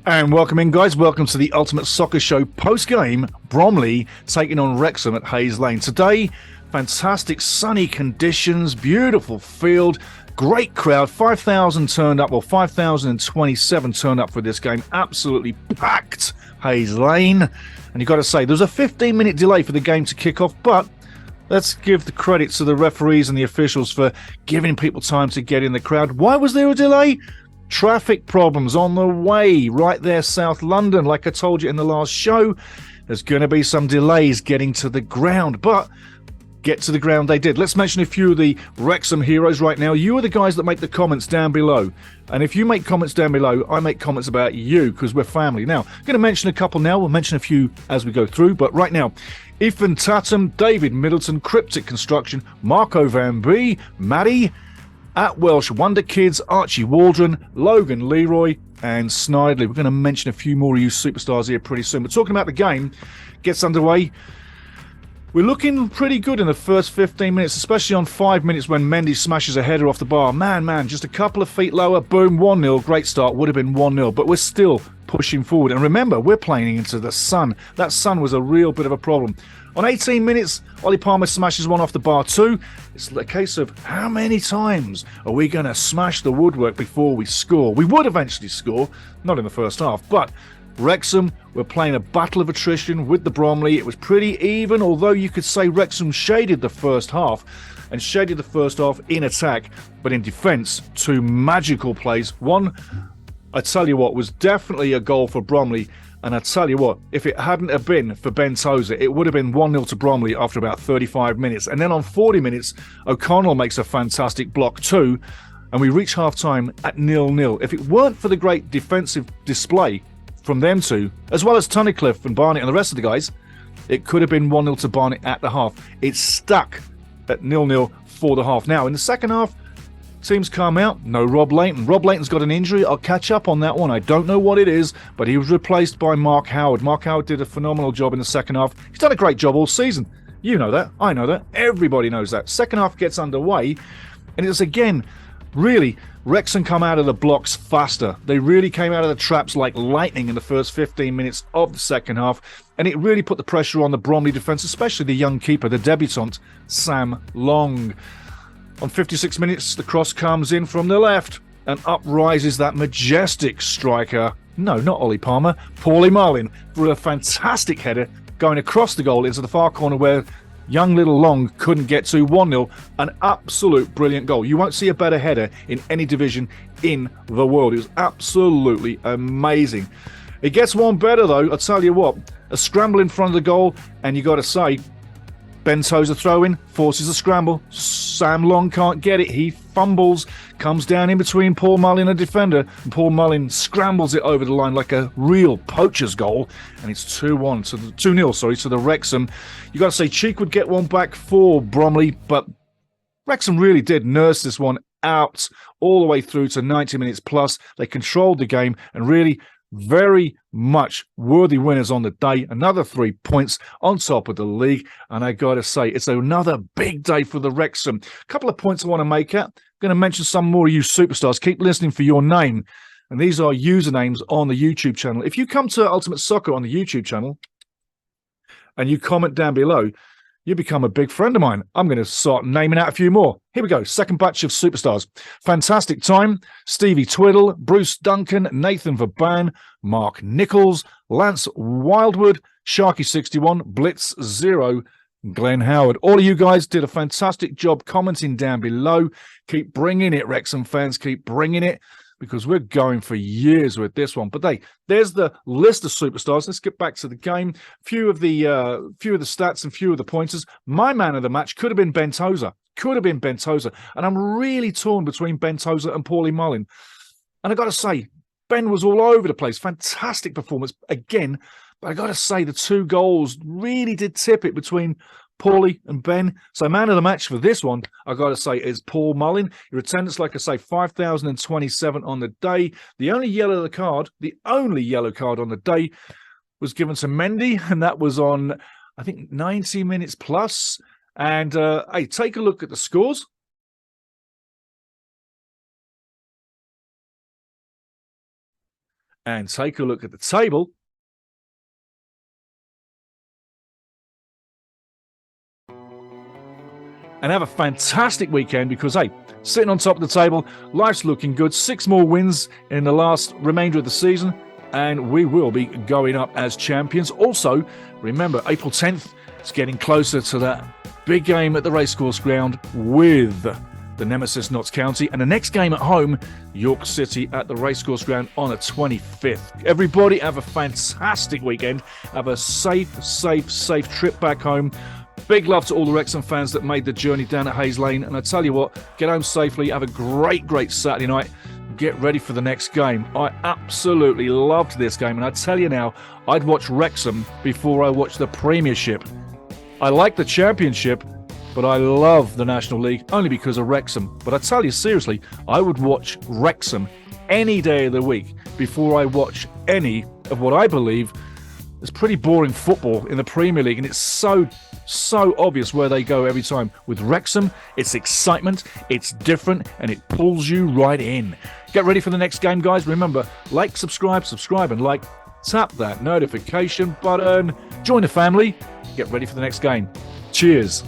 And welcome in, guys. Welcome to the Ultimate Soccer Show post-game. Bromley taking on Wrexham at Hayes Lane. Today, fantastic sunny conditions, beautiful field, great crowd. 5,000 turned up, or 5,027 turned up for this game. Absolutely packed Hayes Lane. And you've got to say, there was a 15-minute delay for the game to kick off, but let's give the credit to the referees and the officials for giving people time to get in the crowd. Why was there a delay? Traffic problems on the way right there, South London. Like I told you in the last show, there's going to be some delays getting to the ground, but get to the ground they did. Let's mention a few of the Wrexham heroes right now. You are the guys that make the comments down below. And if you make comments down below, I make comments about you because we're family. Now, I'm going to mention a couple now. We'll mention a few as we go through, but right now, Ethan Tatum, David Middleton, Cryptic Construction, Marco Van B, Maddie, at Welsh Wonder Kids, Archie Waldron, Logan Leroy, and Snidely. We're going to mention a few more of you superstars here pretty soon. But talking about the game, gets underway. We're looking pretty good in the first 15 minutes, especially on 5 minutes when Mendy smashes a header off the bar. Man, just a couple of feet lower, boom, 1-0. Great start, would have been 1-0, but we're still pushing forward. And remember, we're playing into the sun. That sun was a real bit of a problem. On 18 minutes, Ollie Palmer smashes one off the bar too. It's a case of how many times are we going to smash the woodwork before we score? We would eventually score, not in the first half, but Wrexham were playing a battle of attrition with the Bromley. It was pretty even, although you could say Wrexham shaded the first half and shaded the first half in attack, but in defence, two magical plays. One, I tell you what, was definitely a goal for Bromley. And I tell you what, if it hadn't have been for Ben Tozer, it would have been 1-0 to Bromley after about 35 minutes. And then on 40 minutes, O'Connell makes a fantastic block too, and we reach half-time at 0-0. If it weren't for the great defensive display from them two, as well as Tunnicliffe and Barnett and the rest of the guys, it could have been 1-0 to Barnett at the half. It's stuck at 0-0 for the half. Now, in the second half, teams come out. No Rob Layton. Rob Layton's got an injury. I'll catch up on that one. I don't know what it is, but he was replaced by Mark Howard. Mark Howard did a phenomenal job in the second half. He's done a great job all season. You know that. I know that. Everybody knows that. Second half gets underway, and it's again, really, Wrexham come out of the blocks faster. They really came out of the traps like lightning in the first 15 minutes of the second half, and it really put the pressure on the Bromley defence, especially the young keeper, the debutant, Sam Long. On 56 minutes, the cross comes in from the left, and up rises that majestic striker. No, not Ollie Palmer, Paulie Marlin, for a fantastic header going across the goal into the far corner where young little Long couldn't get to. 1-0, an absolute brilliant goal. You won't see a better header in any division in the world. It was absolutely amazing. It gets one better though, I'll tell you what. A scramble in front of the goal, and you got to say, Ben Tozer throw-in, forces a scramble. Sam Long can't get it. He fumbles, comes down in between Paul Mullin and a defender, and Paul Mullin scrambles it over the line like a real poacher's goal, and it's 2-0 to the Wrexham. You got to say Cheek would get one back for Bromley, but Wrexham really did nurse this one out all the way through to 90 minutes plus. They controlled the game and really very much worthy winners on the day. Another 3 points on top of the league, and I gotta say, it's another big day for the Wrexham. A couple of points I want to make out. I'm going to mention some more of you superstars. Keep listening for your name, and these are usernames on the YouTube channel. If you come to Ultimate Soccer on the YouTube channel and you comment down below, you become a big friend of mine. I'm going to start naming out a few more. Here we go. Second batch of superstars. Fantastic Time, Stevie Twiddle, Bruce Duncan, Nathan Verban, Mark Nichols, Lance Wildwood, Sharky61, Blitz 0, Glenn Howard. All of you guys did a fantastic job commenting down below. Keep bringing it, Wrexham fans. Keep bringing it, because we're going for years with this one. But there's the list of superstars. Let's get back to the game. Few of the stats and few of the pointers. My man of the match could have been Ben Tozer. And I'm really torn between Ben Tozer and Paulie Mullin. And I got to say, Ben was all over the place. Fantastic performance again. But I got to say, the two goals really did tip it between Paulie and Ben. So man of the match for this one, I got to say, is Paul Mullin. Your attendance, like I say, 5,027 on the day. The only yellow card on the day was given to Mendy, and that was on, I think, 90 minutes plus. And, hey, take a look at the scores. and take a look at the table. And have a fantastic weekend because, hey, sitting on top of the table, life's looking good. 6 more wins in the last remainder of the season, and we will be going up as champions. Also, remember, April 10th, it's getting closer to that big game at the racecourse ground with the nemesis Notts County, and the next game at home, York City at the racecourse ground on the 25th. Everybody have a fantastic weekend. Have a safe trip back home. Big love to all the Wrexham fans that made the journey down at Hayes Lane. And I tell you what, get home safely. Have a great Saturday night. Get ready for the next game. I absolutely loved this game. And I tell you now, I'd watch Wrexham before I watch the Premiership. I like the Championship, but I love the National League only because of Wrexham. But I tell you seriously, I would watch Wrexham any day of the week before I watch any of what I believe is pretty boring football in the Premier League. And it's so obvious where they go every time. With Wrexham, it's excitement, it's different, and it pulls you right in. Get ready for the next game, guys. Remember, like, subscribe, and like. Tap that notification button. Join the family. Get ready for the next game. Cheers.